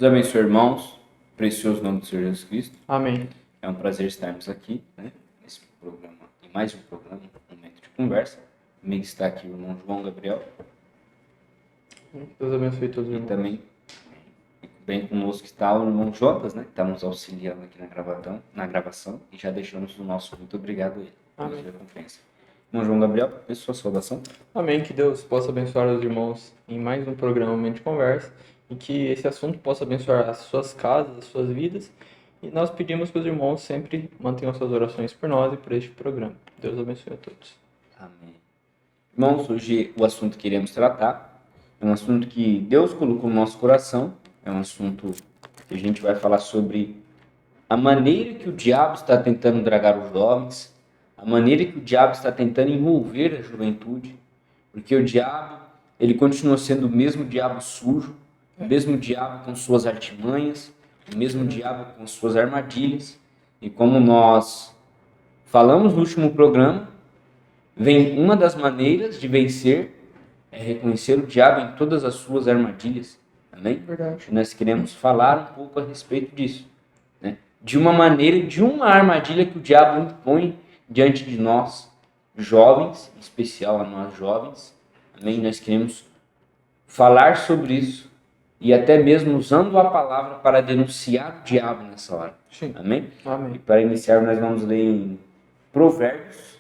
Deus abençoe, irmãos. Precioso nome do Senhor Jesus Cristo. Amém. É um prazer estarmos aqui, nesse programa, em mais um programa, um momento de conversa. Comigo está aqui o irmão João Gabriel. Deus abençoe todos os E irmãos. também, bem conosco está o irmão Jonas, que está nos auxiliando aqui na gravação. E já deixamos o nosso muito obrigado a ele pela Amém. sua recompensa. Irmão João Gabriel, peço sua saudação. Amém. Que Deus possa abençoar os irmãos em mais um programa Momento de Conversa e que esse assunto possa abençoar as suas casas, as suas vidas. E nós pedimos que os irmãos sempre mantenham suas orações por nós e por este programa. Deus abençoe a todos. Amém. Irmãos, hoje o assunto que iremos tratar é um assunto que Deus colocou no nosso coração. É um assunto que a gente vai falar sobre a maneira que o diabo está tentando dragar os jovens, a maneira que o diabo está tentando envolver a juventude, porque o diabo, ele continua sendo o mesmo diabo sujo, o mesmo diabo com suas artimanhas, o mesmo diabo com suas armadilhas. E como nós falamos no último programa, vem uma das maneiras de vencer é reconhecer o diabo em todas as suas armadilhas. Amém? Verdade. E nós queremos falar um pouco a respeito disso, de uma maneira, de uma armadilha que o diabo impõe diante de nós, jovens, em especial a nós jovens. Amém? Nós queremos falar sobre isso e até mesmo usando a palavra para denunciar o diabo nessa hora. Sim. Amém? E Amém. para iniciar, nós vamos ler em Provérbios,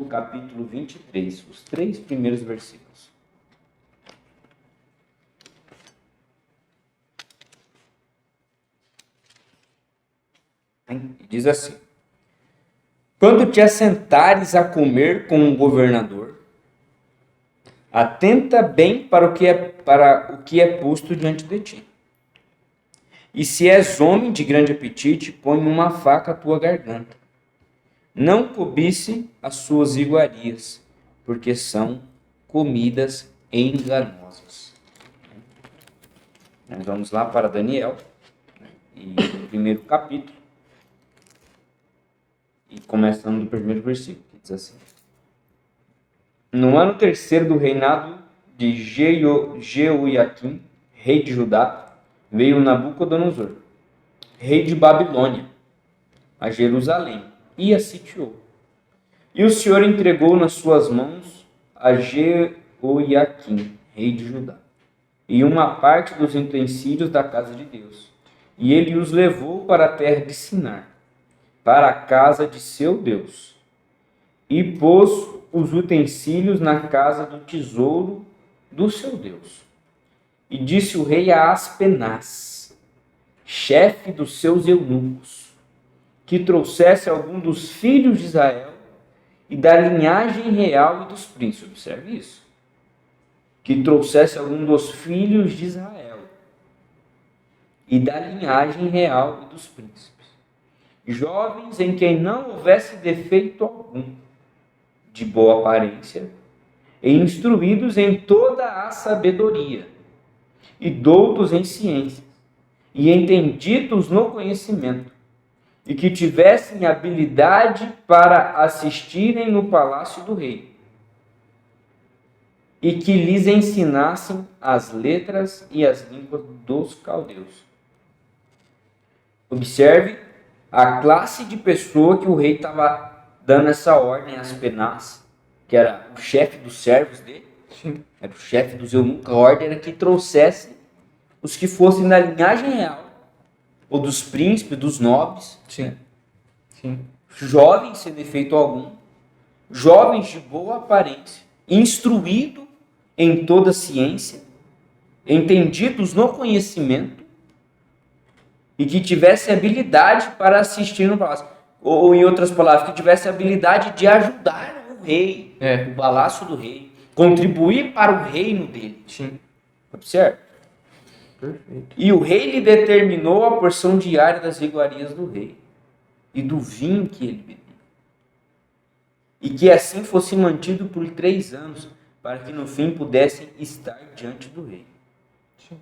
capítulo 23, os 3 primeiros versículos. Diz assim: quando te assentares a comer com um governador, atenta bem para o que é posto diante de ti. E se és homem de grande apetite, põe uma faca à tua garganta. Não cobice as suas iguarias, porque são comidas enganosas. Nós vamos lá para Daniel, e o primeiro capítulo, e começando do primeiro versículo, que diz assim: no ano terceiro do reinado de Jeoiaquim, rei de Judá, veio Nabucodonosor, rei de Babilônia, a Jerusalém, e a sitiou. E o Senhor entregou nas suas mãos a Jeoiaquim, rei de Judá, e uma parte dos utensílios da casa de Deus. E ele os levou para a terra de Sinar, para a casa de seu Deus, e pôs os utensílios na casa do tesouro do seu Deus. E disse o rei a Aspenaz, chefe dos seus eunucos, que trouxesse algum dos filhos de Israel e da linhagem real e dos príncipes. Observe isso. Que trouxesse algum dos filhos de Israel e da linhagem real e dos príncipes, jovens em quem não houvesse defeito algum, de boa aparência, e instruídos em toda a sabedoria, e doutos em ciências, e entendidos no conhecimento, e que tivessem habilidade para assistirem no palácio do rei, e que lhes ensinassem as letras e as línguas dos caldeus. Observe a classe de pessoa que o rei estava dando essa ordem a Aspenaz, que era o chefe dos servos dele, Sim. era o chefe dos eunucos. A ordem era que trouxesse os que fossem da linhagem real, ou dos príncipes, dos nobres, Sim. Sim. jovens sem defeito algum, jovens de boa aparência, instruídos em toda ciência, entendidos no conhecimento, e que tivesse habilidade para assistir no palácio. Ou, em outras palavras, que tivesse habilidade de ajudar o rei, o palácio do rei, contribuir para o reino dele. Sim. Observe. Perfeito. E o rei lhe determinou a porção diária das iguarias do rei e do vinho que ele bebia. E que assim fosse mantido por 3 anos, para que no fim pudessem estar diante do rei. Sim.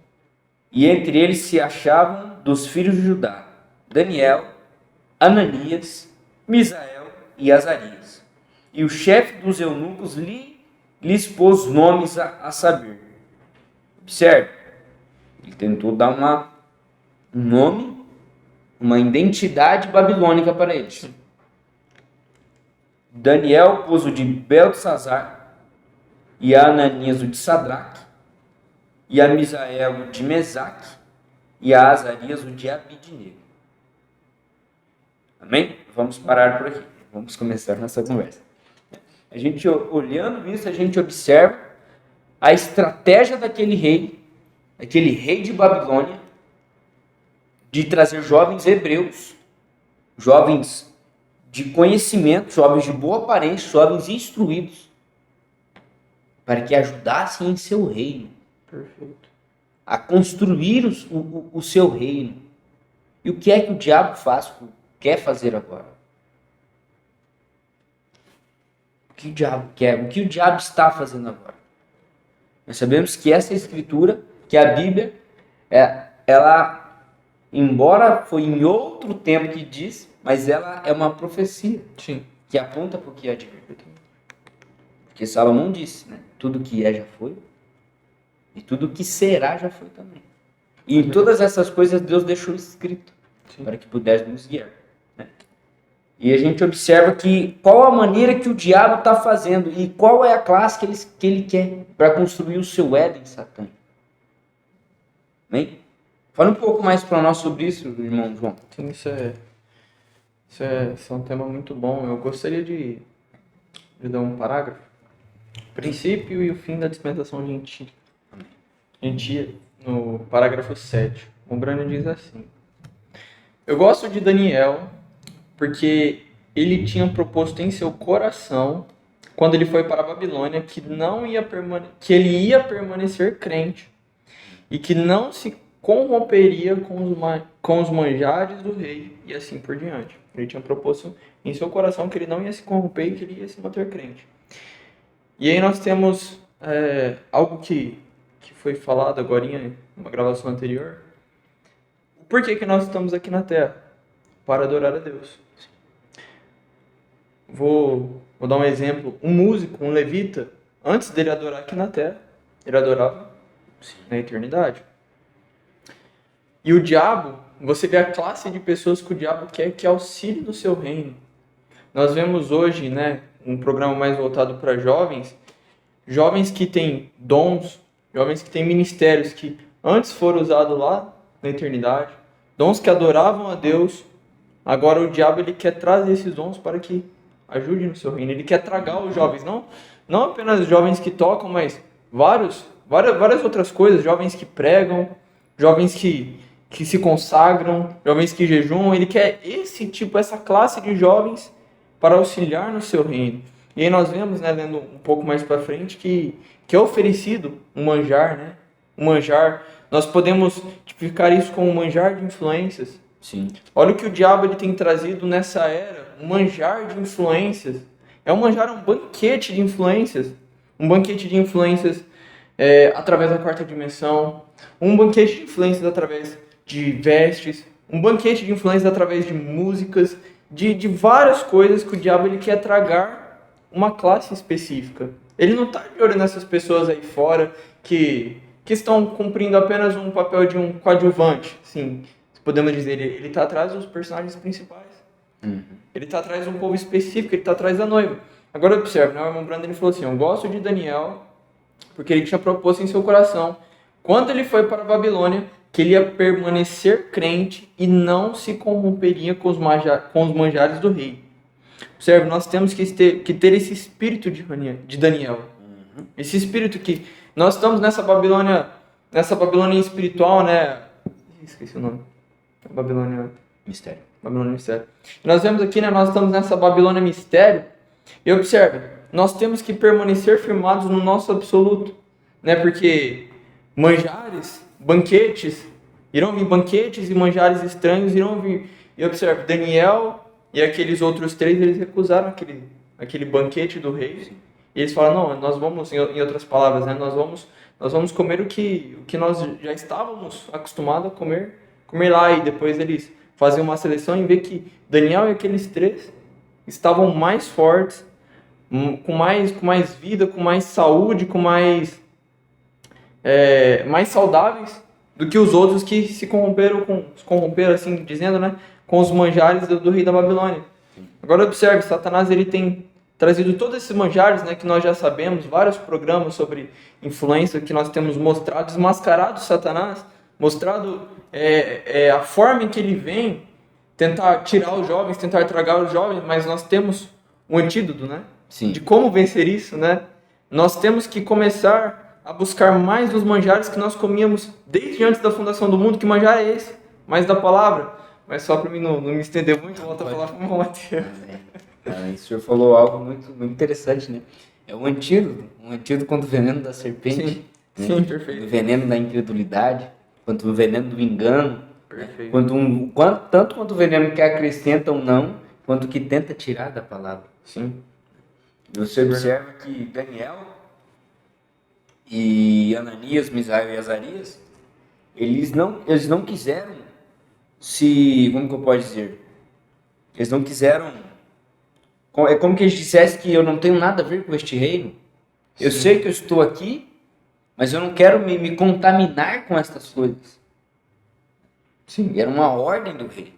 E entre eles se achavam dos filhos de Judá, Daniel, Ananias, Misael e Azarias. E o chefe dos eunucos lhes pôs nomes a saber. Observe. Ele tentou dar um nome, uma identidade babilônica para eles. Daniel pôs o de Beltesazar, e a Ananias o de Sadraque, e a Misael o de Mesaque, e a Azarias o de Abidnego. Amém? Vamos parar por aqui. Vamos começar nossa conversa. A gente, olhando isso, a gente observa a estratégia daquele rei de Babilônia, de trazer jovens hebreus, jovens de conhecimento, jovens de boa aparência, jovens instruídos, para que ajudassem em seu reino. Perfeito. A construir o seu reino. E o que é que o diabo quer fazer agora? O que o diabo quer? O que o diabo está fazendo agora? Nós sabemos que essa escritura, que a Bíblia, ela, embora foi em outro tempo que diz, mas ela é uma profecia. Sim. Que aponta para o que é de vir. Porque Salomão disse, né? Tudo que é já foi, e tudo que será já foi também. E em todas essas coisas Deus deixou escrito, para que pudesse nos guiar. Né? E a gente observa que qual a maneira que o diabo está fazendo e qual é a classe que ele quer para construir o seu Éden satânico. Amém? Fala um pouco mais para nós sobre isso, irmão João. Sim, isso é um tema muito bom. Eu gostaria de dar um parágrafo. O princípio e o fim da dispensação gentílica. No parágrafo 7, o Brano diz assim: eu gosto de Daniel porque ele tinha proposto em seu coração, quando ele foi para a Babilônia, que ele ia permanecer crente e que não se corromperia com os manjares do rei e assim por diante. Ele tinha proposto em seu coração que ele não ia se corromper e que ele ia se manter crente. E aí nós temos algo que foi falado agora em uma gravação anterior. Por que nós estamos aqui na Terra? Para adorar a Deus. Vou dar um exemplo. Um músico, um levita, antes dele adorar aqui na Terra, ele adorava na eternidade. E o diabo, você vê a classe de pessoas que o diabo quer que auxilie no seu reino. Nós vemos hoje, né, um programa mais voltado para jovens que têm dons, jovens que têm ministérios que antes foram usados lá na eternidade, dons que adoravam a Deus. Agora o diabo ele quer trazer esses dons para que ajude no seu reino. Ele quer tragar os jovens, não apenas os jovens que tocam, mas várias outras coisas, jovens que pregam, jovens que se consagram, jovens que jejuam. Ele quer essa classe de jovens para auxiliar no seu reino. E aí nós vemos, né, lendo um pouco mais para frente, que é oferecido um manjar, né? Um manjar. Nós podemos tipificar isso como um manjar de influências. Sim. Olha o que o diabo ele tem trazido nessa era, um manjar de influências. É um banquete de influências. Um banquete de influências através da quarta dimensão. Um banquete de influências através de vestes. Um banquete de influências através de músicas. De várias coisas que o diabo ele quer tragar uma classe específica. Ele não está de olho nessas pessoas aí fora que estão cumprindo apenas um papel de um coadjuvante. Sim, podemos dizer, ele está atrás dos personagens principais. Uhum. Ele está atrás de um povo específico, ele está atrás da noiva. Agora observe, né? O irmão Brando ele falou assim: eu gosto de Daniel porque ele tinha proposto em seu coração, quando ele foi para a Babilônia, que ele ia permanecer crente e não se corromperia com os manjares do rei. Observe, nós temos que ter esse espírito de Daniel. Uhum. Esse espírito que nós estamos nessa Babilônia espiritual, né? Esqueci o nome. Babilônia Mistério. Babilônia Mistério. Nós vemos aqui, né? Nós estamos nessa Babilônia Mistério. E observe, nós temos que permanecer firmados no nosso absoluto, né? Porque banquetes, irão vir banquetes e manjares estranhos irão vir. E observe, Daniel e aqueles outros 3, eles recusaram aquele banquete do rei. E eles falaram: não, nós vamos, em outras palavras, né? Nós vamos comer o que nós já estávamos acostumados a comer lá. E depois eles fazem uma seleção e vê que Daniel e aqueles 3 estavam mais fortes, com mais vida, com mais saúde, com mais saudáveis do que os outros que se corromperam, assim dizendo, né, com os manjares do rei da Babilônia. Agora observe, Satanás ele tem trazido todos esses manjares, né, que nós já sabemos, vários programas sobre influência que nós temos mostrado, desmascarado Satanás, mostrado a forma em que ele vem tentar tirar os jovens, tentar tragar os jovens, mas nós temos um antídoto, né? Sim. De como vencer isso, né? Nós temos que começar a buscar mais dos manjares que nós comíamos desde antes da fundação do mundo. Que manjar é esse? Mais da palavra. Mas só para mim não me estender muito, volto a falar com o Mateus. O senhor falou algo muito, muito interessante, né? É um antídoto contra o veneno da serpente. Sim, né? sim, perfeito. O veneno da incredulidade, quanto o veneno do engano. Perfeito. Tanto quanto o veneno que acrescenta ou não, quanto o que tenta tirar da palavra. Sim. E você observa que Daniel e Ananias, Misael e Azarias, eles não quiseram como que eu posso dizer? Eles não quiseram, é como que eles dissessem que eu não tenho nada a ver com este reino. Eu Sim. sei que eu estou aqui, mas eu não quero me contaminar com estas coisas. Sim. E era uma ordem do rei.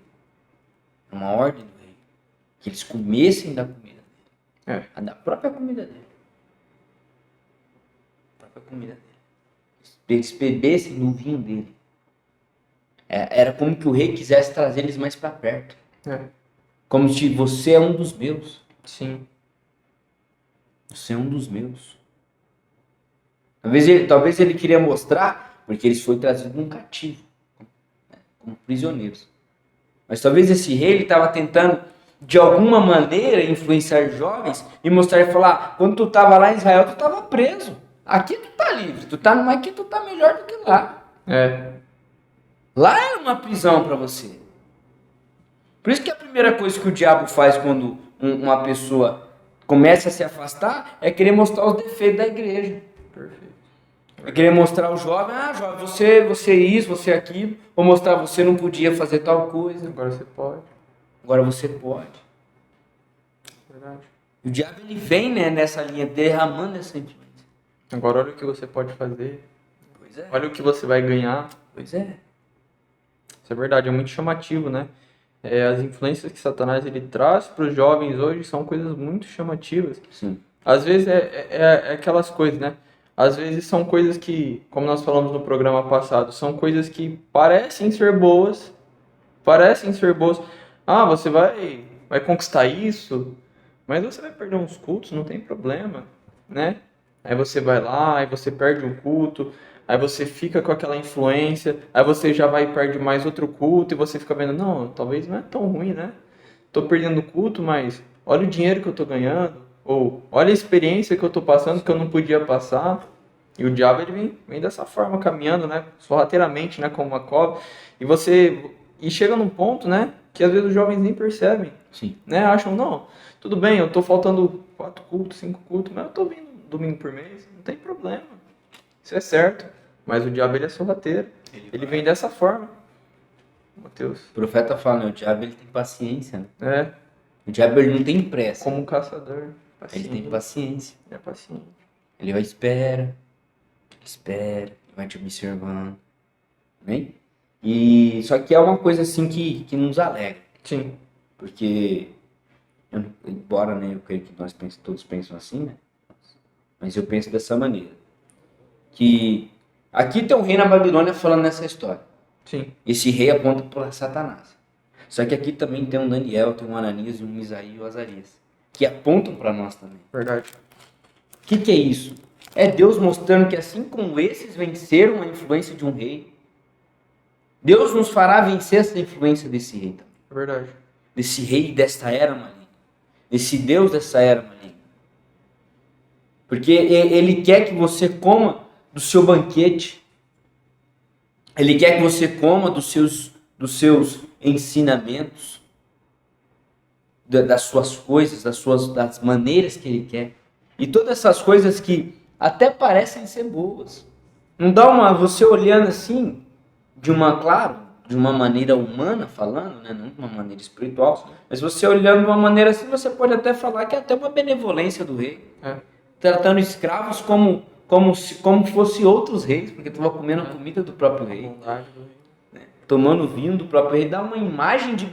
Uma ordem do rei. Que eles comessem da comida dele. Da própria comida dele. Eles bebessem do vinho dele. Era como que o rei quisesse trazer eles mais para perto. Como se você é um dos meus. Sim. Você é um dos meus. Talvez ele queria mostrar, porque eles foram trazidos num cativo, como prisioneiros. Mas talvez esse rei ele estava tentando, de alguma maneira, influenciar jovens e mostrar e falar: quando tu estava lá em Israel, tu estava preso. Aqui tu tá livre, aqui tu tá melhor do que lá. Lá era uma prisão para você. Por isso que a primeira coisa que o diabo faz quando uma pessoa começa a se afastar é querer mostrar os defeitos da igreja. Perfeito. É querer mostrar ao jovem: jovem, você isso, você aquilo. Ou mostrar você não podia fazer tal coisa. Agora você pode. Agora você pode. Verdade. O diabo ele vem, né, nessa linha, derramando essa influência. Agora olha o que você pode fazer. Pois é. Olha o que você vai ganhar. Pois é. Isso é verdade, é muito chamativo, né? As influências que Satanás ele traz para os jovens hoje são coisas muito chamativas. Sim. Às vezes é aquelas coisas, né? Às vezes são coisas que, como nós falamos no programa passado, são coisas que parecem ser boas. Você vai conquistar isso, mas você vai perder uns cultos, não tem problema, né? Aí você vai lá, aí você perde um culto, aí você fica com aquela influência, aí você já vai e perde mais outro culto, e você fica vendo: não, talvez não é tão ruim, né? Tô perdendo culto, mas olha o dinheiro que eu tô ganhando, ou olha a experiência que eu tô passando que eu não podia passar. E o diabo ele vem dessa forma, caminhando, né, sorrateiramente, né, como uma cobra, e chega num ponto, né, que às vezes os jovens nem percebem. Sim. Né, acham: não, tudo bem, eu tô faltando 4 cultos, 5 cultos, mas eu tô vindo domingo por mês, não tem problema. Isso é certo. Mas o diabo ele é sorrateiro. Ele vem dessa forma. Mateus. O profeta fala, né? O diabo ele tem paciência, né? É. O diabo ele não tem pressa. Como um caçador. Ele tem paciência. É paciente. Ele vai vai te observando. Bem? E só que é uma coisa assim que nos alegra. Sim. Porque, embora, né, eu creio que todos pensam assim, né? Mas eu penso dessa maneira. Que aqui tem um rei na Babilônia falando nessa história. Sim. Esse rei aponta para Satanás. Só que aqui também tem um Daniel, tem um Ananias, um Misael e um Azarias. Que apontam para nós também. Verdade. O que é isso? É Deus mostrando que assim como esses venceram a influência de um rei, Deus nos fará vencer essa influência desse rei também. Verdade. Desse rei desta era maligna. Desse Deus dessa era maligna. Porque ele quer que você coma do seu banquete. Ele quer que você coma dos seus ensinamentos, das suas coisas, das maneiras que ele quer. E todas essas coisas que até parecem ser boas. Não dá você olhando assim, de uma maneira humana falando, né? Não de uma maneira espiritual, mas você olhando de uma maneira assim, você pode até falar que é até uma benevolência do rei. Tratando escravos como como fosse outros reis, porque estava comendo a comida do próprio rei, Bondade do rei. tomando vinho do próprio rei, dá uma imagem de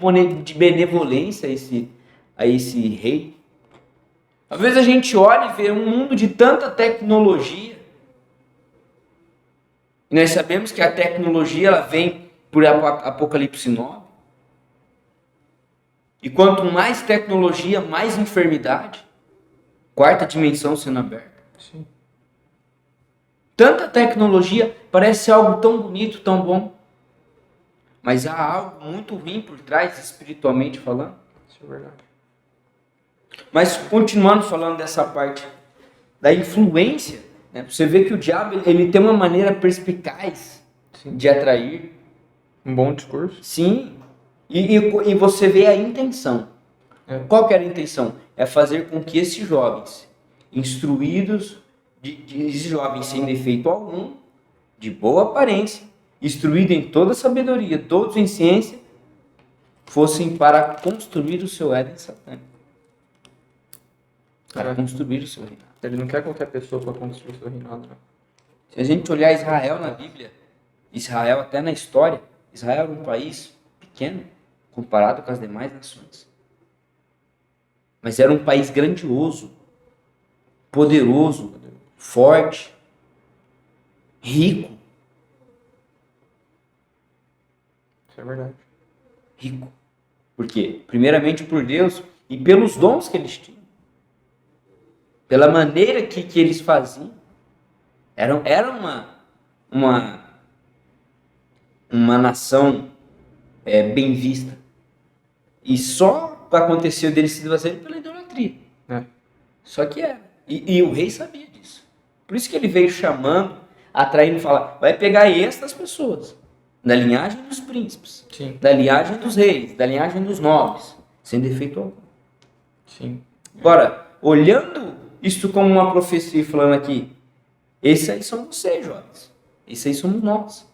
benevolência a esse rei. Às vezes a gente olha e vê um mundo de tanta tecnologia, e nós sabemos que a tecnologia ela vem por Apocalipse 9. E quanto mais tecnologia, mais enfermidade. Quarta dimensão sendo aberta. Sim. Tanta tecnologia parece algo tão bonito, tão bom. Mas há algo muito ruim por trás, espiritualmente falando. Isso é verdade. Mas continuando falando dessa parte da influência, né, você vê que o diabo ele tem uma maneira perspicaz de atrair. Um bom discurso. Sim. E você vê a intenção. Qual que era a intenção? É fazer com que esses jovens, instruídos, de jovens sem defeito algum, de boa aparência, instruídos em toda sabedoria, todos em ciência, fossem para construir o seu Éden satânico. Para construir o seu reinado. Ele não quer qualquer pessoa para construir o seu reinado, né? Se a gente olhar Israel na Bíblia, Israel até na história, Israel era um país pequeno, comparado com as demais nações. Mas era um país grandioso, poderoso, forte, rico. Isso é verdade. Rico. Por quê? Primeiramente por Deus e pelos dons que eles tinham. Pela maneira que eles faziam. Era uma nação bem vista. E só aconteceu deles se fazerem pela idolatria. Só que era. E o rei sabia disso. Por isso que ele veio chamando, atraindo, falar, vai pegar estas pessoas, da linhagem dos príncipes, Sim. da linhagem dos reis, da linhagem dos nobres, sem defeito algum. Sim. Agora, olhando isso como uma profecia e falando aqui, esses aí são vocês, jovens. Esses aí somos nós.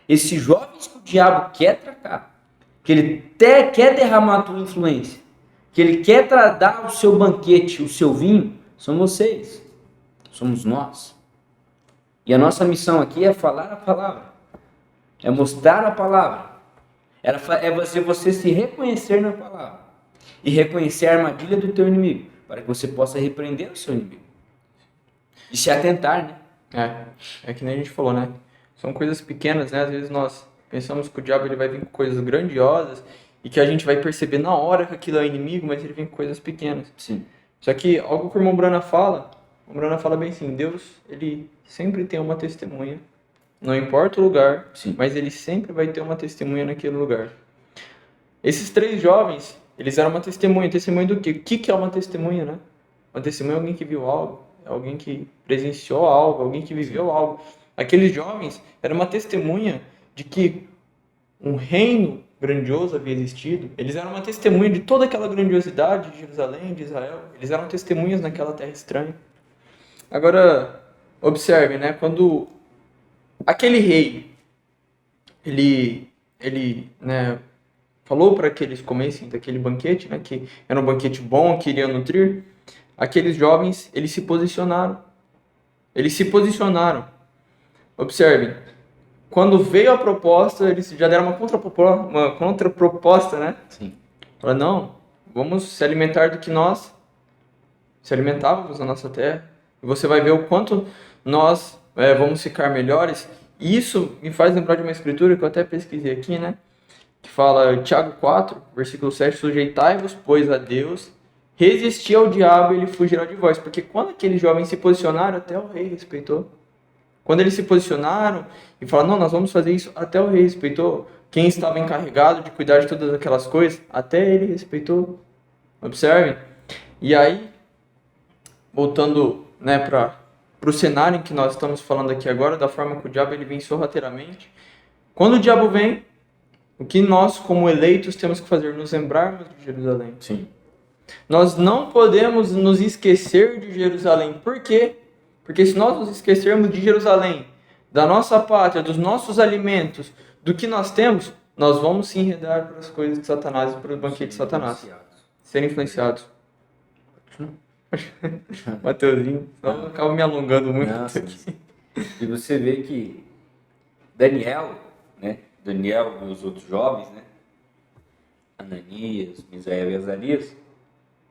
Esses jovens que o diabo quer tratar, que ele quer derramar a tua influência, que ele quer dar o seu banquete, o seu vinho, são vocês. Somos nós. E a nossa missão aqui é falar a palavra. É mostrar a palavra. É fazer você se reconhecer na palavra. E reconhecer a armadilha do teu inimigo, para que você possa repreender o seu inimigo. E se atentar, né? É que nem a gente falou, né? São coisas pequenas, né? Às vezes nós pensamos que o diabo ele vai vir com coisas grandiosas e que a gente vai perceber na hora que aquilo é inimigo, mas ele vem com coisas pequenas. Sim. Só que algo que o irmão Brana fala, o Brana fala bem assim, Deus, ele sempre tem uma testemunha, não importa o lugar, Sim. mas ele sempre vai ter uma testemunha naquele lugar. Esses 3 jovens, eles eram uma testemunha do quê? O que é uma testemunha, né? Uma testemunha é alguém que viu algo, é alguém que presenciou algo, alguém que viveu algo. Aqueles jovens eram uma testemunha de que um reino grandioso havia existido. Eles eram uma testemunha de toda aquela grandiosidade de Jerusalém, de Israel. Eles eram testemunhas naquela terra estranha. Agora, observe, né? Quando aquele rei, ele né, falou para que eles comessem daquele banquete, né? Que era um banquete bom, que iria nutrir. Aqueles jovens, eles se posicionaram. Observem. Quando veio a proposta, eles já deram uma contraproposta, né? Sim. Falaram, não, vamos se alimentar do que nós se alimentávamos na nossa terra. E você vai ver o quanto nós vamos ficar melhores. E isso me faz lembrar de uma escritura que eu até pesquisei aqui, né? Que fala, Tiago 4, versículo 7, sujeitai-vos, pois, a Deus, resisti ao diabo e ele fugirá de vós. Porque quando aqueles jovens se posicionaram, até o rei respeitou. Quando eles se posicionaram e falaram, não, nós vamos fazer isso, até o rei respeitou. Quem estava encarregado de cuidar de todas aquelas coisas, até ele respeitou. Observem. E aí, voltando né, para o cenário em que nós estamos falando aqui agora, da forma que o diabo ele vem sorrateiramente. Quando o diabo vem, o que nós, como eleitos, temos que fazer? Nos lembrarmos de Jerusalém. Sim. Nós não podemos nos esquecer de Jerusalém. Por quê? Porque se nós nos esquecermos de Jerusalém, da nossa pátria, dos nossos alimentos, do que nós temos, nós vamos se enredar para as coisas de Satanás e para o banquete de Satanás. Ser influenciados. Mateuzinho, senão eu acabo me alongando muito Nossa, aqui. e você vê que Daniel, né? Daniel e os outros jovens, né? Ananias, Misael e Azarias,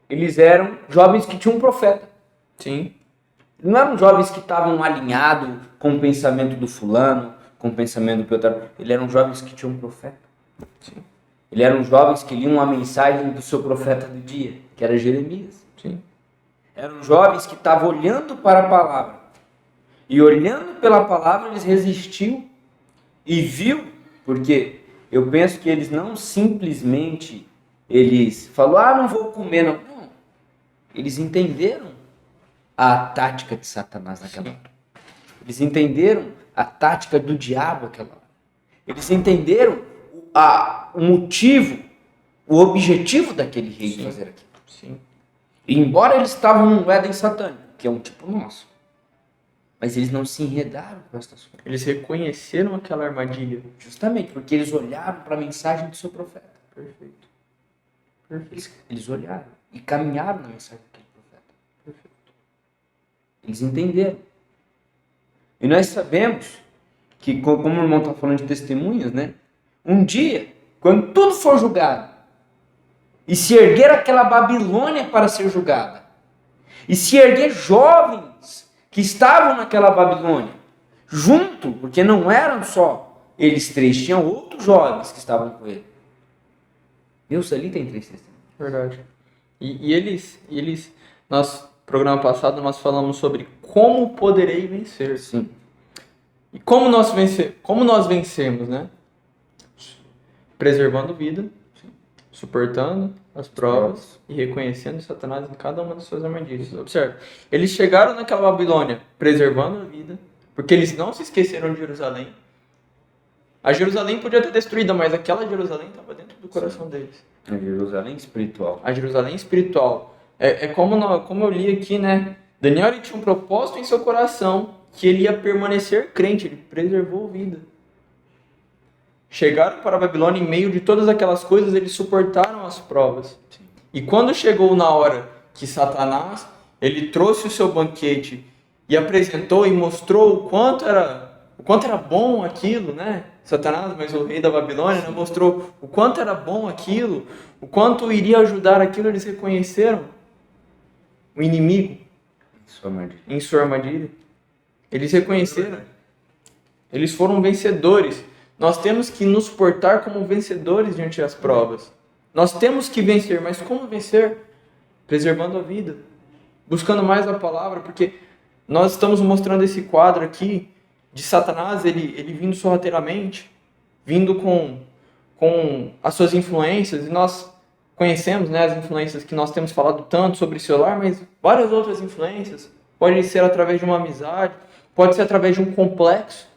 eles eram jovens que tinham um profeta. Sim, Não eram jovens que estavam alinhados com o pensamento do fulano, com o pensamento do Pedro. Eles eram jovens que tinham um profeta. sim, Eles eram jovens que liam a mensagem do seu profeta do dia, que era Jeremias. sim, Eram jovens que estavam olhando para a palavra. E olhando pela palavra, eles resistiu e viu, porque eu penso que eles não simplesmente, eles falaram, não vou comer, não. Não. Eles entenderam a tática de Satanás naquela hora. Eles entenderam a tática do diabo naquela hora. Eles entenderam o motivo, o objetivo daquele rei de fazer aquilo. sim. E embora eles estavam num Éden satânico, que é um tipo nosso, mas eles não se enredaram com essas coisas. Eles reconheceram aquela armadilha. Justamente porque eles olharam para a mensagem do seu profeta. Perfeito. Eles olharam e caminharam na mensagem daquele profeta. Perfeito. Eles entenderam. E nós sabemos que, como o irmão está falando de testemunhas, né? Um dia, quando tudo for julgado, e se erguer aquela Babilônia para ser julgada, e se erguer jovens que estavam naquela Babilônia, junto, porque não eram só eles três, tinham outros jovens que estavam com ele. Deus ali tem 3 testemunhas. Verdade. E eles, nosso programa passado, nós falamos sobre como poderei vencer. Sim. E como nós vencemos, né? Preservando vida, suportando as provas e reconhecendo Satanás em cada uma das suas armadilhas. Observe, eles chegaram naquela Babilônia preservando a vida, porque eles não se esqueceram de Jerusalém. A Jerusalém podia ter destruída, mas aquela Jerusalém estava dentro do coração deles. A Jerusalém espiritual. A Jerusalém espiritual. Como eu li aqui, né? Daniel ele tinha um propósito em seu coração que ele ia permanecer crente, ele preservou vida. Chegaram para a Babilônia em meio de todas aquelas coisas, eles suportaram as provas. Sim. E quando chegou na hora que Satanás, ele trouxe o seu banquete e apresentou e mostrou o quanto era bom aquilo, né? Satanás, mas o rei da Babilônia, né, mostrou o quanto era bom aquilo, o quanto iria ajudar aquilo, eles reconheceram o inimigo em sua armadilha. Eles reconheceram. Eles foram vencedores. Nós temos que nos portar como vencedores diante das provas. Nós temos que vencer, mas como vencer? Preservando a vida, buscando mais a palavra, porque nós estamos mostrando esse quadro aqui de Satanás, ele vindo sorrateiramente, vindo com as suas influências, e nós conhecemos, né, as influências que nós temos falado tanto sobre o celular, mas várias outras influências. Pode ser através de uma amizade, pode ser através de um complexo,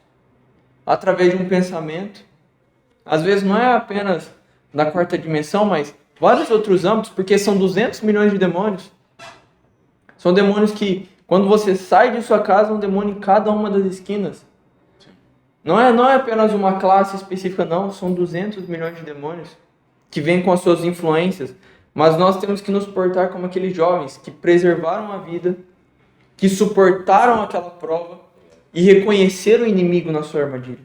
através de um pensamento. Às vezes não é apenas na 4ª dimensão, mas vários outros âmbitos, porque são 200 milhões de demônios. São demônios que, quando você sai de sua casa, um demônio em cada uma das esquinas. Não é apenas uma classe específica, não. São 200 milhões de demônios que vêm com as suas influências. Mas nós temos que nos portar como aqueles jovens que preservaram a vida, que suportaram aquela prova e reconheceram o inimigo na sua armadilha.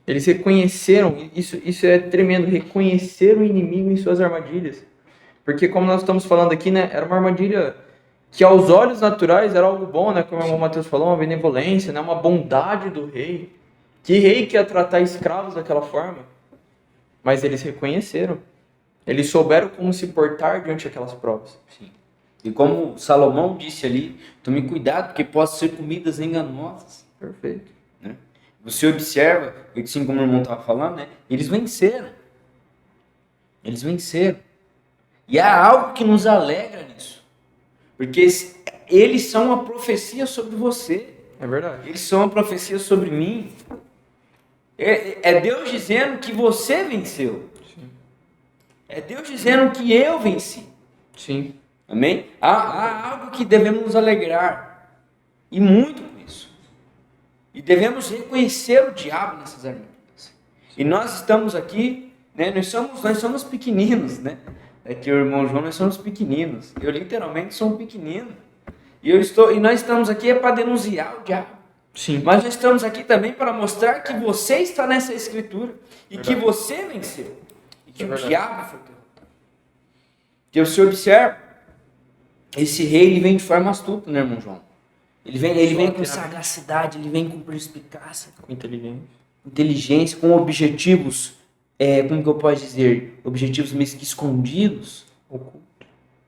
Eles reconheceram, isso é tremendo, reconhecer o inimigo em suas armadilhas. Porque como nós estamos falando aqui, né, era uma armadilha que aos olhos naturais era algo bom, né, como o irmão Mateus falou, uma benevolência, né, uma bondade do rei. Que rei que ia tratar escravos daquela forma? Mas eles reconheceram. Eles souberam como se portar diante daquelas provas. Sim. E como Salomão disse ali, tome cuidado, porque podem ser comidas enganosas. Perfeito. Né? Você observa, assim como o irmão estava falando, né? Eles venceram. Eles venceram. E há algo que nos alegra nisso. Porque eles são uma profecia sobre você. É verdade. Eles são uma profecia sobre mim. É Deus dizendo que você venceu. Sim. É Deus dizendo que eu venci. Sim. Amém? Há algo que devemos nos alegrar. E muito com isso. E devemos reconhecer o diabo nessas armadilhas. E nós estamos aqui, né? Nós somos pequeninos, né? É que o irmão João, nós somos pequeninos. Eu literalmente sou um pequenino. E nós estamos aqui para denunciar o diabo. Sim. Mas nós estamos aqui também para mostrar que você está nessa escritura. E Verdade. que você venceu. E que É o verdade. diabo foi derrotado. Que você observa, esse rei ele vem de forma astuta, né, irmão João? Ele vem com sagacidade, ele vem com perspicácia, Com inteligência. inteligência, com objetivos, como que eu posso dizer? Objetivos meio que escondidos, Oculto.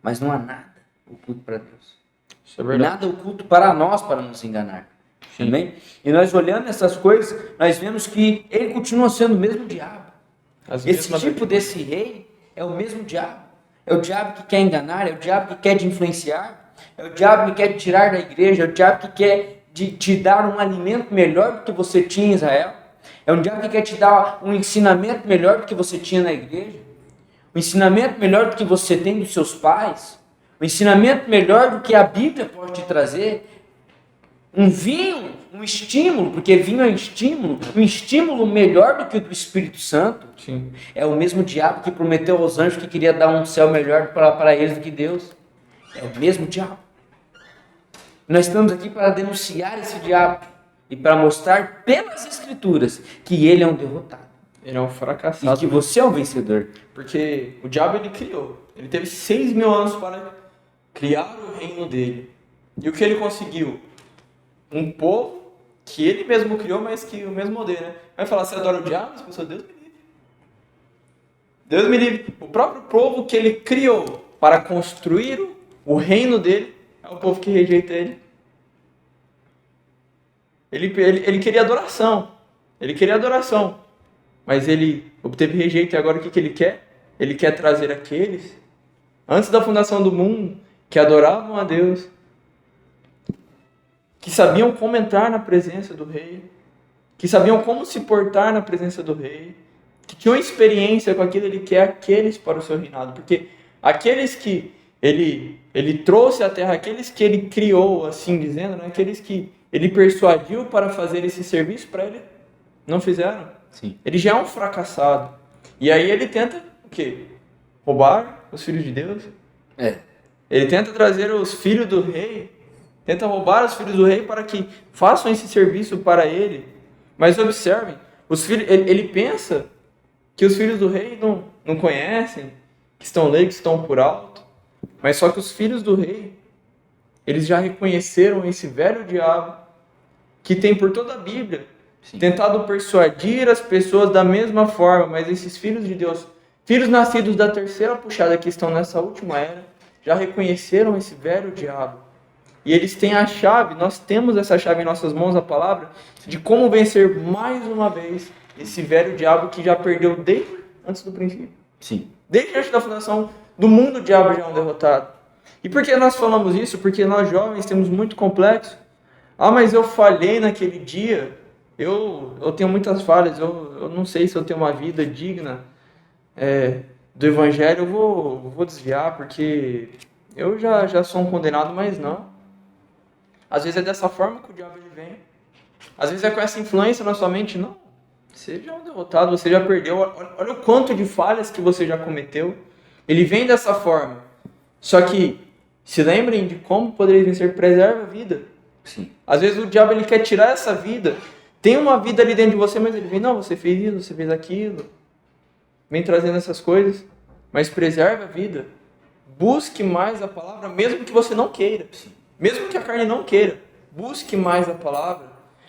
mas não há nada oculto para Deus. Isso é verdade. Nada oculto para nós para nos enganar. Sim. Amém? E nós olhando essas coisas, nós vemos que ele continua sendo o mesmo diabo. As Esse mesmas tipo desse rei é o mesmo diabo. É o diabo que quer enganar, é o diabo que quer te influenciar, é o diabo que quer te tirar da igreja, é o diabo que quer te dar um alimento melhor do que você tinha em Israel. É um diabo que quer te dar um ensinamento melhor do que você tinha na igreja. Um ensinamento melhor do que você tem dos seus pais. Um ensinamento melhor do que a Bíblia pode te trazer. Um vinho, um estímulo, porque vinho é um estímulo melhor do que o do Espírito Santo. Sim. É o mesmo diabo que prometeu aos anjos que queria dar um céu melhor para eles do que Deus. É o mesmo diabo. Nós estamos aqui para denunciar esse diabo e para mostrar pelas Escrituras que ele é um derrotado Ele é um e fracassado. que você é um vencedor. Porque o diabo ele criou. Ele teve 6.000 anos para criar o reino dele. E o que ele conseguiu? Um povo que ele mesmo criou, mas que o mesmo odeia, né? Vai falar, você adora o diabo? As pessoas, Deus me livre. Deus me livre. O próprio povo que ele criou para construir o reino dele é o povo que rejeita ele. Ele queria adoração. Ele queria adoração. Mas ele obteve rejeito e agora o que ele quer? Ele quer trazer aqueles, antes da fundação do mundo, que adoravam a Deus, que sabiam como entrar na presença do rei, que sabiam como se portar na presença do rei, que tinham experiência com aquilo, ele quer aqueles para o seu reinado, porque aqueles que ele trouxe à terra, aqueles que ele criou, assim dizendo, né? Aqueles que ele persuadiu para fazer esse serviço para ele, não fizeram. Sim. Ele já é um fracassado. E aí ele tenta o quê? Roubar os filhos de Deus. Ele tenta trazer os filhos do rei, tenta roubar os filhos do rei para que façam esse serviço para ele. Mas observem, os filhos, ele pensa que os filhos do rei não conhecem, que estão leigos, que estão por alto. Mas só que os filhos do rei, eles já reconheceram esse velho diabo que tem por toda a Bíblia tentado persuadir as pessoas da mesma forma, mas esses filhos de Deus, filhos nascidos da terceira puxada que estão nessa última era, já reconheceram esse velho diabo. E eles têm a chave, nós temos essa chave em nossas mãos, a palavra, de como vencer mais uma vez esse velho diabo que já perdeu desde antes do princípio. Sim. Desde antes da fundação do mundo, o diabo já é um derrotado. E por que nós falamos isso? Porque nós jovens temos muito complexo. Ah, mas eu falhei naquele dia. Eu tenho muitas falhas. Eu não sei se eu tenho uma vida digna do evangelho. Eu vou desviar porque eu já sou um condenado, mas não. Às vezes é dessa forma que o diabo ele vem. Às vezes é com essa influência na sua mente. Não. Você já é um derrotado, você já perdeu. Olha o quanto de falhas que você já cometeu. Ele vem dessa forma. Só que, se lembrem de como podereis vencer, preserva a vida. Sim. Às vezes o diabo ele quer tirar essa vida. Tem uma vida ali dentro de você, mas ele vem, não, você fez isso, você fez aquilo. Vem trazendo essas coisas. Mas preserva a vida. Busque mais a palavra, mesmo que você não queira. Mesmo que a carne não queira. Busque mais a palavra.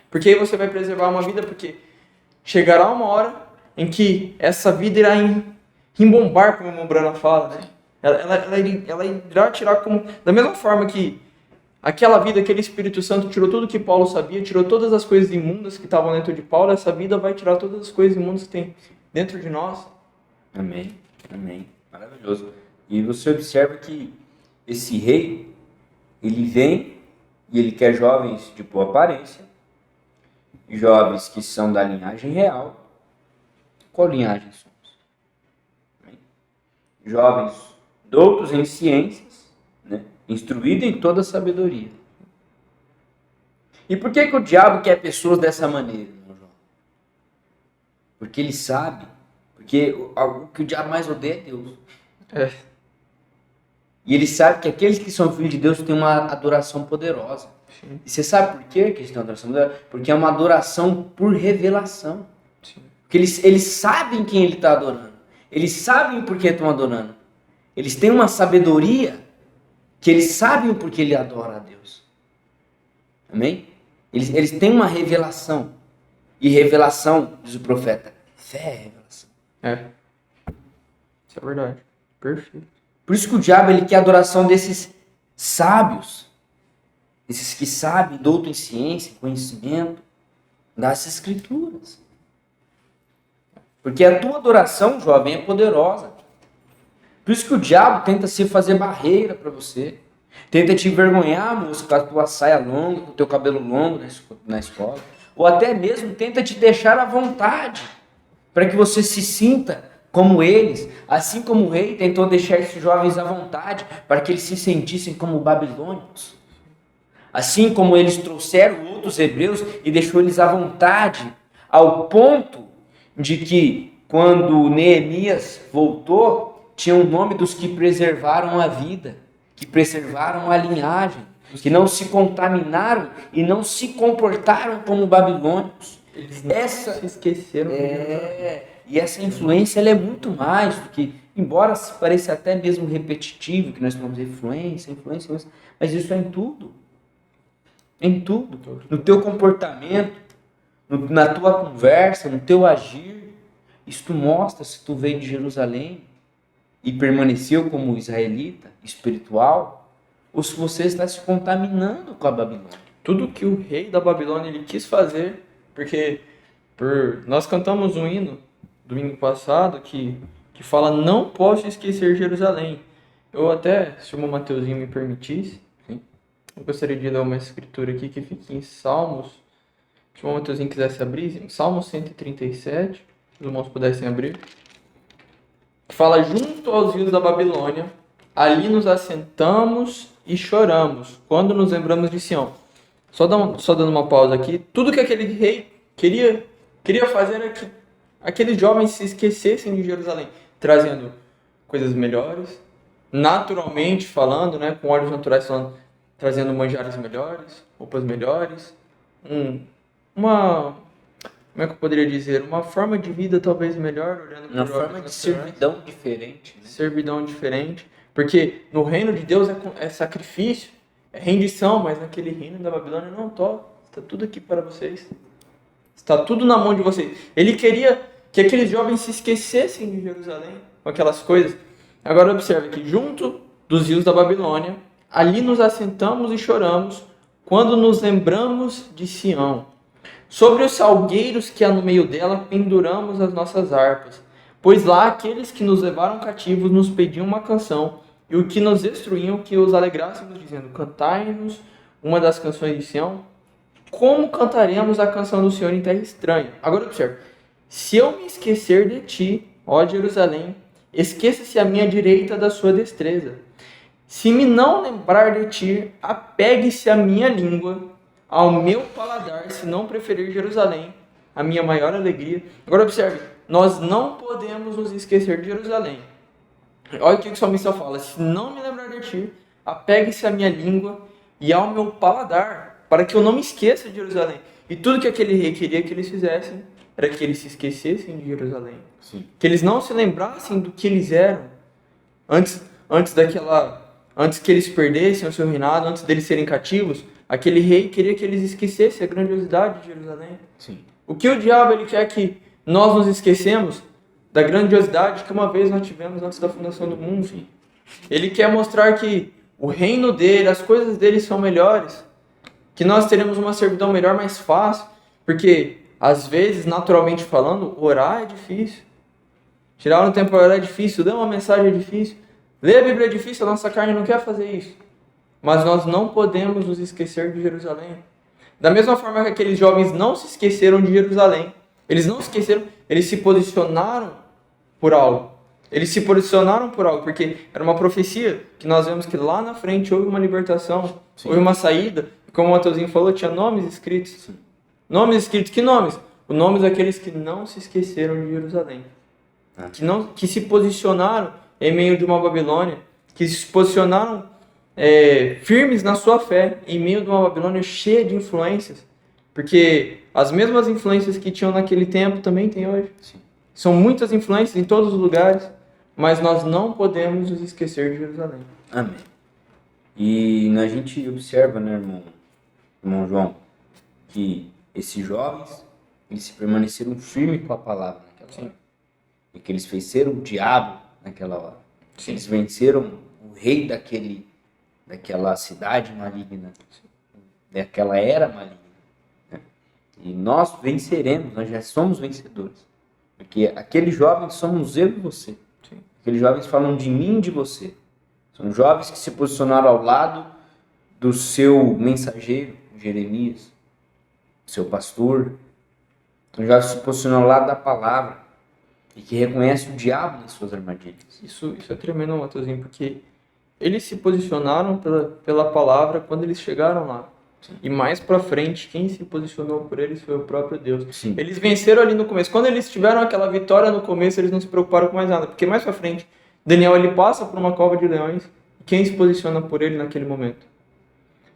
Porque aí você vai preservar uma vida, porque chegará uma hora em que essa vida irá rimbombar, como a Mombrana fala, né? Ela irá tirar como... Da mesma forma que aquela vida, aquele Espírito Santo tirou tudo que Paulo sabia, tirou todas as coisas imundas que estavam dentro de Paulo, essa vida vai tirar todas as coisas imundas que tem dentro de nós. Amém. Amém. Maravilhoso. E você observa que esse rei, ele vem e ele quer jovens de boa aparência, jovens que são da linhagem real. Qual linhagem somos? Amém? Jovens doutos em ciências, né? Instruídos em toda sabedoria. E por que o diabo quer pessoas dessa maneira, irmão João? Porque ele sabe, porque o que o diabo mais odeia é Deus. E ele sabe que aqueles que são filhos de Deus têm uma adoração poderosa. Sim. E você sabe por quê que eles têm uma adoração poderosa? Porque é uma adoração por revelação. Sim. Porque eles sabem quem ele está adorando. Eles sabem por que estão adorando. Eles têm uma sabedoria que eles sabem o porquê ele adora a Deus. Amém? Eles têm uma revelação. E revelação, diz o profeta, fé é revelação. Isso é verdade. Perfeito. Por isso que o diabo ele quer a adoração desses sábios. Esses que sabem, douto em ciência, em conhecimento das escrituras. Porque a tua adoração, jovem, é poderosa. Por isso que o diabo tenta se fazer barreira para você. Tenta te envergonhar, moço, com a tua saia longa, com o teu cabelo longo na escola. Ou até mesmo tenta te deixar à vontade, para que você se sinta como eles. Assim como o rei tentou deixar esses jovens à vontade, para que eles se sentissem como babilônicos. Assim como eles trouxeram outros hebreus e deixou eles à vontade, ao ponto de que, quando Neemias voltou, tinha o nome dos que preservaram a vida, que preservaram a linhagem, que não se contaminaram e não se comportaram como babilônicos. Eles não se esqueceram. E essa influência ela é muito mais do que, embora pareça até mesmo repetitivo, que nós falamos influência, mas isso é em tudo. Em tudo. No teu comportamento, na tua conversa, no teu agir. Isso mostra se tu veio de Jerusalém e permaneceu como israelita, espiritual, ou se você está se contaminando com a Babilônia. Tudo que o rei da Babilônia ele quis fazer, porque nós cantamos um hino domingo passado que fala: não posso esquecer Jerusalém. Eu até, se o irmão Mateuzinho me permitisse, eu gostaria de ler uma escritura aqui que fica em Salmos. Se o irmão Mateuzinho quisesse abrir, em Salmos 137, se os irmãos pudessem abrir, que fala: junto aos rios da Babilônia, ali nos assentamos e choramos, quando nos lembramos de Sião. Só dando uma pausa aqui, tudo que aquele rei queria fazer era que aqueles jovens se esquecessem de Jerusalém, trazendo coisas melhores, naturalmente falando, né, com olhos naturais falando, trazendo manjares melhores, roupas melhores, como é que eu poderia dizer? Uma forma de vida talvez melhor, olhando para uma forma de servidão diferente. Né? Servidão diferente. Porque no reino de Deus é sacrifício, é rendição, mas naquele reino da Babilônia não toca. Está tudo aqui para vocês. Está tudo na mão de vocês. Ele queria que aqueles jovens se esquecessem de Jerusalém, com aquelas coisas. Agora observe que junto dos rios da Babilônia, ali nos assentamos e choramos, quando nos lembramos de Sião. Sobre os salgueiros que há no meio dela, penduramos as nossas harpas. Pois lá aqueles que nos levaram cativos nos pediam uma canção, e o que nos destruíam que os alegrássemos, dizendo: cantai-nos uma das canções de Sião. Como cantaremos a canção do Senhor em terra estranha? Agora observe: se eu me esquecer de ti, ó Jerusalém, esqueça-se a minha direita da sua destreza. Se me não lembrar de ti, apegue-se a minha língua ao meu paladar, se não preferir Jerusalém, a minha maior alegria. Agora observe, nós não podemos nos esquecer de Jerusalém. Olha o que o salmista fala: se não me lembrar de ti, apegue-se a minha língua e ao meu paladar, para que eu não me esqueça de Jerusalém. E tudo que aquele rei queria que eles fizessem era que eles se esquecessem de Jerusalém. Sim. Que eles não se lembrassem do que eles eram antes que eles perdessem o seu reinado, antes deles serem cativos. Aquele rei queria que eles esquecessem a grandiosidade de Jerusalém. Sim. O que o diabo ele quer que nós nos esquecemos da grandiosidade que uma vez nós tivemos antes da fundação do mundo. Sim. Ele quer mostrar que o reino dele, as coisas dele são melhores, que nós teremos uma servidão melhor, mais fácil, porque às vezes, naturalmente falando, orar é difícil. Tirar um tempo para orar é difícil, ler uma mensagem é difícil, ler a Bíblia é difícil, a nossa carne não quer fazer isso. Mas nós não podemos nos esquecer de Jerusalém. Da mesma forma que aqueles jovens não se esqueceram de Jerusalém, eles não se esqueceram, eles se posicionaram por algo. Eles se posicionaram por algo, porque era uma profecia que nós vemos que lá na frente houve uma libertação, Sim. houve uma saída. Como o Mateuzinho falou, tinha nomes escritos. Sim. Nomes escritos, que nomes? Os nomes daqueles que não se esqueceram de Jerusalém. Que se posicionaram em meio de uma Babilônia, que se posicionaram firmes na sua fé, em meio de uma Babilônia cheia de influências, porque as mesmas influências que tinham naquele tempo também tem hoje. Sim. São muitas influências em todos os lugares, mas nós não podemos nos esquecer de Jerusalém. Amém. E a gente observa, né, irmão João, que esses jovens, eles se permaneceram firmes com a palavra naquela hora. E que eles venceram o diabo naquela hora. Sim. Eles venceram o rei daquela cidade maligna, daquela era maligna. Né? E nós venceremos, nós já somos vencedores. Porque aqueles jovens somos eu e você. Sim. Aqueles jovens falam de mim e de você. São jovens que se posicionaram ao lado do seu mensageiro, Jeremias, seu pastor. São jovens que se posicionam ao lado da palavra e que reconhecem o diabo nas suas armadilhas. Isso é tremendo, Matheusinho, porque eles se posicionaram pela palavra quando eles chegaram lá. Sim. E mais pra frente, quem se posicionou por eles foi o próprio Deus. Sim. Eles venceram ali no começo. Quando eles tiveram aquela vitória no começo, eles não se preocuparam com mais nada. Porque mais pra frente, Daniel ele passa por uma cova de leões. Quem se posiciona por ele naquele momento?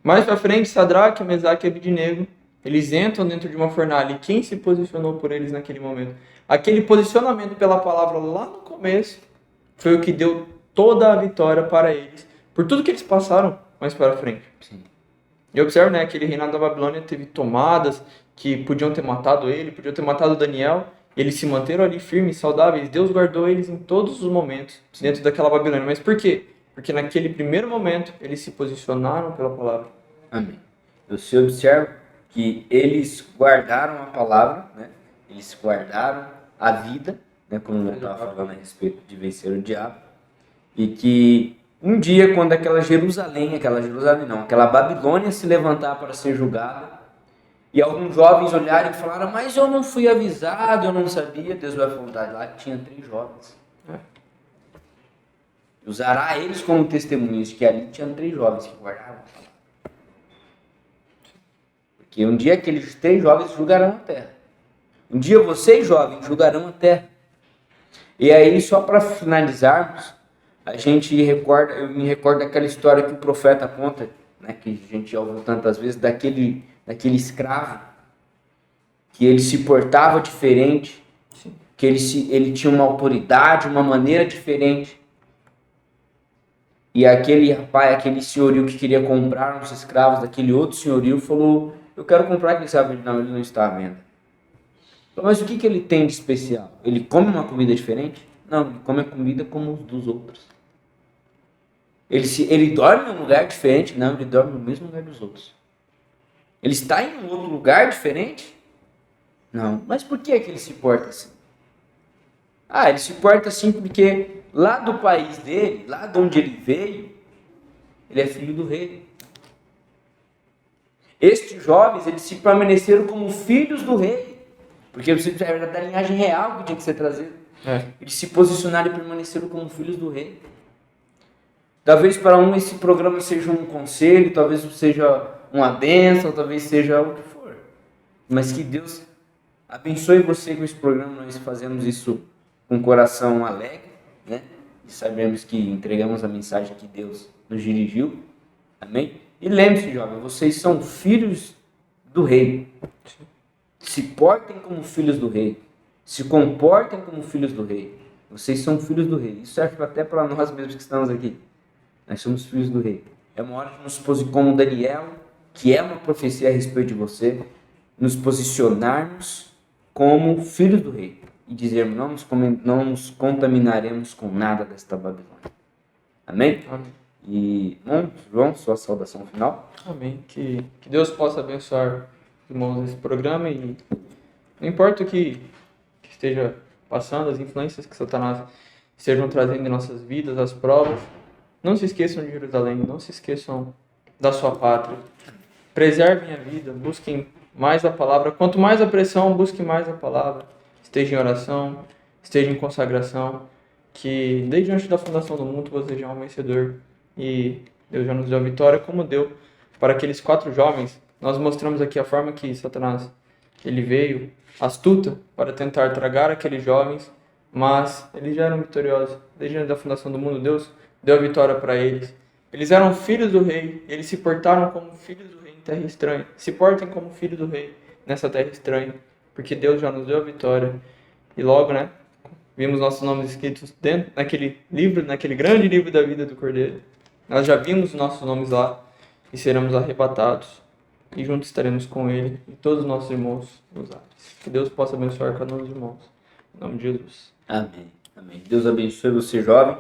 Mais pra frente, Sadraque, Mesaque e Abednego, eles entram dentro de uma fornalha. E quem se posicionou por eles naquele momento? Aquele posicionamento pela palavra lá no começo foi o que deu toda a vitória para eles, por tudo que eles passaram mais para frente. Sim. E observa, né, aquele reinado da Babilônia teve tomadas que podiam ter matado ele, podiam ter matado Daniel, e eles se manteram ali firmes, saudáveis. Deus guardou eles em todos os momentos dentro daquela Babilônia. Mas por quê? Porque naquele primeiro momento eles se posicionaram pela palavra. Amém. Você observa que eles guardaram a palavra, né? Eles guardaram a vida, né? Como eu estava falando a respeito de vencer o diabo, e que um dia, quando aquela Babilônia se levantar para ser julgada, e alguns jovens olharem e falaram, mas eu não fui avisado, eu não sabia, Deus vai falar, lá tinha 3 jovens. Usará eles como testemunhos, que ali tinha 3 jovens que guardaram a palavra. Porque um dia aqueles 3 jovens julgarão a terra. Um dia vocês, jovens, julgarão a terra. E aí, só para finalizarmos, eu me recordo daquela história que o profeta conta, né, que a gente já ouviu tantas vezes, daquele escravo, que ele se portava diferente, que ele tinha uma autoridade, uma maneira diferente. E aquele rapaz, aquele senhorio que queria comprar uns escravos daquele outro senhorio, falou, eu quero comprar aquele escravo. Não, ele não está à venda. Mas o que ele tem de especial? Ele come uma comida diferente? Não, ele come a comida como os dos outros. Ele dorme em um lugar diferente? Não, ele dorme no mesmo lugar dos outros. Ele está em um outro lugar diferente? Não. Mas por que ele se porta assim? Ele se porta assim porque lá do país dele, lá de onde ele veio, ele é filho do rei. Estes jovens, eles se permaneceram como filhos do rei. Porque era da linhagem real que tinha que ser trazido. Eles se posicionaram e permaneceram como filhos do rei. Talvez para um esse programa seja um conselho, talvez seja uma bênção, talvez seja o que for. Mas que Deus abençoe você com esse programa. Nós fazemos isso com o coração alegre, né? E sabemos que entregamos a mensagem que Deus nos dirigiu. Amém? E lembre-se, jovem, vocês são filhos do rei. Se portem como filhos do rei. Se comportem como filhos do rei. Vocês são filhos do rei. Isso serve até para nós mesmos que estamos aqui. Nós somos filhos do rei. É uma hora de nos posicionar como Daniel, que é uma profecia a respeito de você, nos posicionarmos como filhos do rei. E dizermos, não nos contaminaremos com nada desta Babilônia. Amém? Amém. E, bom, João, sua saudação final. Amém. Que Deus possa abençoar os irmãos nesse programa e não importa o que esteja passando, as influências que Satanás estejam trazendo em nossas vidas, as provas, não se esqueçam de Jerusalém, não se esqueçam da sua pátria. Preservem a vida, busquem mais a palavra. Quanto mais a pressão, busque mais a palavra. Esteja em oração, esteja em consagração, que desde antes da fundação do mundo você já é um vencedor e Deus já nos deu a vitória, como deu para aqueles 4 jovens. Nós mostramos aqui a forma que Satanás ele veio astuta para tentar tragar aqueles jovens, mas eles já eram vitoriosos. Desde antes da fundação do mundo, Deus deu a vitória para eles. Eles eram filhos do rei, eles se portaram como filhos do rei em terra estranha. Se portem como filhos do rei nessa terra estranha, porque Deus já nos deu a vitória. E logo, né, vimos nossos nomes escritos dentro naquele livro, naquele grande livro da vida do Cordeiro. Nós já vimos nossos nomes lá e seremos arrebatados. E juntos estaremos com Ele e todos os nossos irmãos nos ares. Que Deus possa abençoar cada um dos irmãos. Em nome de Jesus. Amém. Amém. Deus abençoe você, jovem.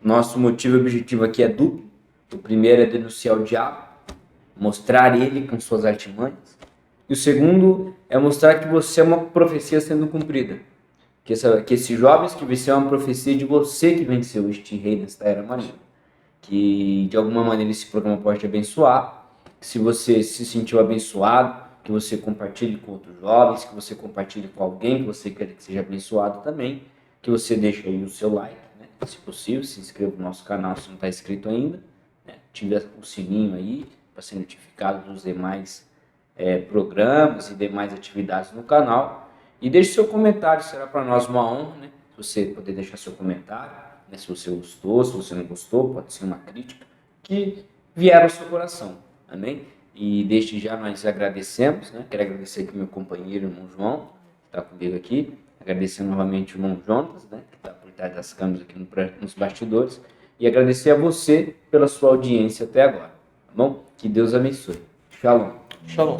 Nosso motivo e objetivo aqui é duplo. O primeiro é denunciar o diabo, mostrar ele com suas artimanhas. E o segundo é mostrar que você é uma profecia sendo cumprida. Que esses jovens que venceram é uma profecia de você que venceu este rei nesta era maligna. Que de alguma maneira esse programa pode te abençoar. Se você se sentiu abençoado, que você compartilhe com outros jovens, que você compartilhe com alguém que você quer que seja abençoado também, que você deixe aí o seu like, né? Se possível, se inscreva no nosso canal se não está inscrito ainda, né? Ative o sininho aí para ser notificado dos demais programas e demais atividades no canal. E deixe seu comentário, será para nós uma honra, né? Se você poder deixar seu comentário, né? Se você gostou, se você não gostou, pode ser uma crítica que vier ao seu coração. Amém? E desde já nós agradecemos, né? Quero agradecer aqui meu companheiro, irmão João, que está comigo aqui. Agradecer novamente o irmão Jonas, né? Que está por trás das câmeras aqui nos bastidores. E agradecer a você pela sua audiência até agora. Tá bom? Que Deus abençoe. Shalom. Shalom.